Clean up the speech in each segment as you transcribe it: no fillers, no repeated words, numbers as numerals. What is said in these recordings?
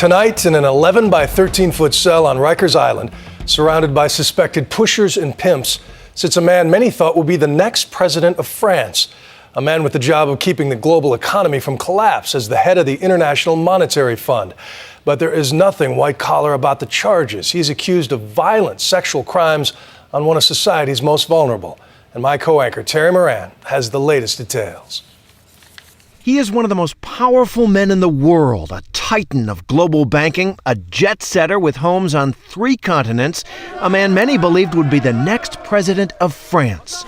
Tonight, in an 11 by 13-foot cell on Rikers Island, surrounded by suspected pushers and pimps, sits a man many thought would be the next president of France. A man with the job of keeping the global economy from collapse as the head of the International Monetary Fund. But there is nothing white-collar about the charges. He's accused of violent sexual crimes on one of society's most vulnerable. And my co-anchor, Terry Moran, has the latest details. He is one of the most powerful men in the world, a titan of global banking, a jet-setter with homes on 3 continents, a man many believed would be the next president of France.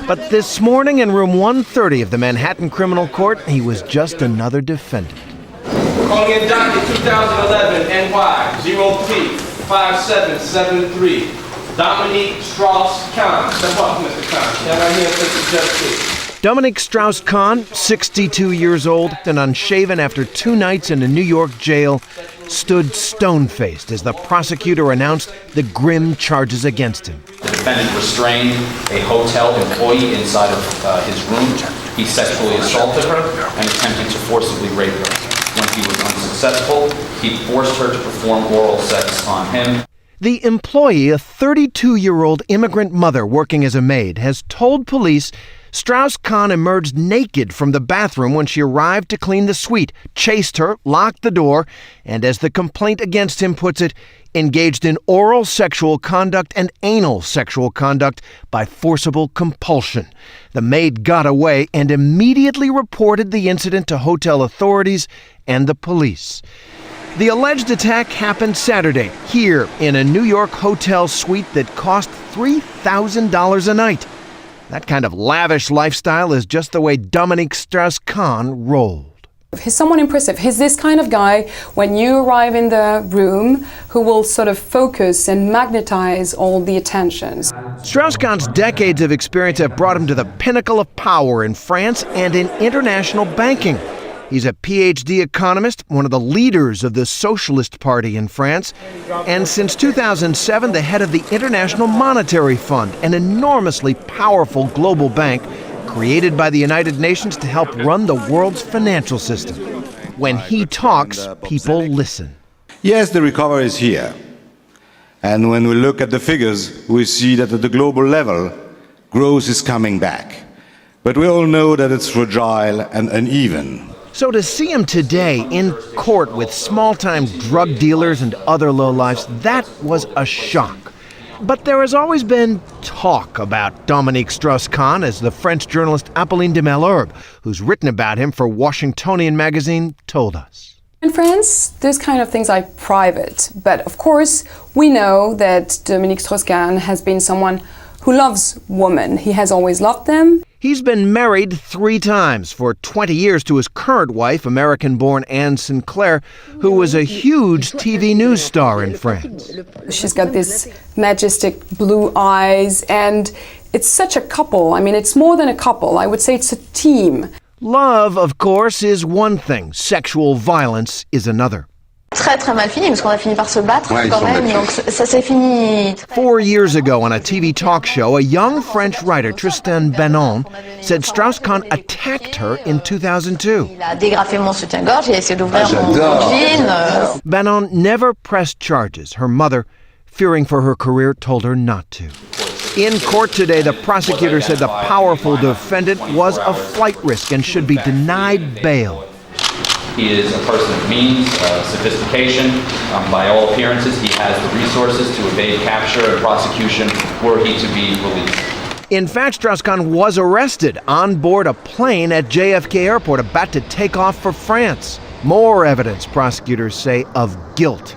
But this morning in room 130 of the Manhattan Criminal Court, he was just another defendant. Calling in docket 2011 NY 0P 5773. Dominique Strauss-Kahn. Step up, Mr. Kahn. Stand right here, Mr. Judge, please. Dominique Strauss-Kahn, 62 years old and unshaven after 2 nights in a New York jail, stood stone-faced as the prosecutor announced the grim charges against him. The defendant restrained a hotel employee inside of his room. He sexually assaulted her and attempted to forcibly rape her. When he was unsuccessful, he forced her to perform oral sex on him. The employee, a 32-year-old immigrant mother working as a maid, has told police Strauss-Kahn emerged naked from the bathroom when she arrived to clean the suite, chased her, locked the door, and as the complaint against him puts it, engaged in oral sexual conduct and anal sexual conduct by forcible compulsion. The maid got away and immediately reported the incident to hotel authorities and the police. The alleged attack happened Saturday, here in a New York hotel suite that cost $3,000 a night. That kind of lavish lifestyle is just the way Dominique Strauss-Kahn rolled. He's someone impressive. He's this kind of guy, when you arrive in the room, who will sort of focus and magnetize all the attentions. Strauss-Kahn's decades of experience have brought him to the pinnacle of power in France and in international banking. He's a PhD economist, one of the leaders of the Socialist Party in France, and since 2007, the head of the International Monetary Fund, an enormously powerful global bank created by the United Nations to help run the world's financial system. When he talks, people listen. Yes, the recovery is here. And when we look at the figures, we see that at the global level, growth is coming back. But we all know that it's fragile and uneven. So to see him today in court with small-time drug dealers and other lowlifes, that was a shock. But there has always been talk about Dominique Strauss-Kahn, as the French journalist Apolline de Malherbe, who's written about him for Washingtonian magazine, told us. In France, those kind of things are private. But of course, we know that Dominique Strauss-Kahn has been someone who loves women. He has always loved them. He's been married 3 times for 20 years to his current wife, American-born Anne Sinclair, who was a huge TV news star in France. She's got these majestic blue eyes, and it's such a couple. I mean, it's more than a couple. I would say it's a team. Love, of course, is one thing. Sexual violence is another. Très très mal fini parce qu'on a fini par se battre quand même, donc ça s'est fini. 4 years ago on a TV talk show, a young French writer, Tristan Banon, said Strauss-Kahn attacked her in 2002. Il a dégrafé mon soutien-gorge, il a essayé d'ouvrir mon jean. Banon never pressed charges. Her mother, fearing for her career, told her not to. In court today, the prosecutor said the powerful defendant was a flight risk and should be denied bail. He is a person of means, sophistication. By all appearances, he has the resources to evade capture and prosecution were he to be released. In fact, Strauss-Kahn was arrested on board a plane at JFK Airport about to take off for France. More evidence, prosecutors say, of guilt.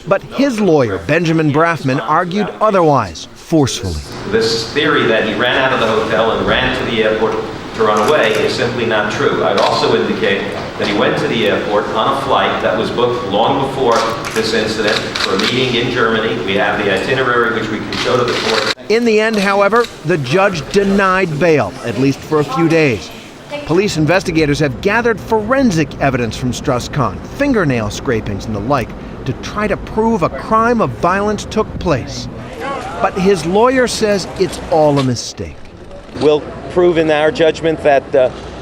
But his lawyer, Benjamin Brafman, argued otherwise, forcefully. This theory that he ran out of the hotel and ran to the airport to run away is simply not true. I'd also indicate that he went to the airport on a flight that was booked long before this incident for a meeting in Germany. We have the itinerary which we can show to the court. In the end, however, the judge denied bail, at least for a few days. Police investigators have gathered forensic evidence from Strauss-Kahn, fingernail scrapings and the like, to try to prove a crime of violence took place. But his lawyer says it's all a mistake. We'll prove in our judgment that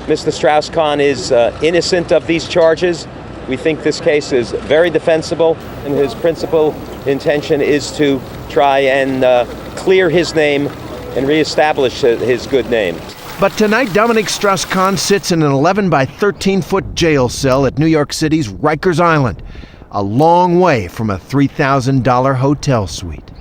Mr. Strauss-Kahn is innocent of these charges, We think this case is very defensible, and his principal intention is to try and clear his name and reestablish his good name. But tonight, Dominique Strauss-Kahn sits in an 11 by 13-foot jail cell at New York City's Rikers Island, a long way from a $3,000 hotel suite.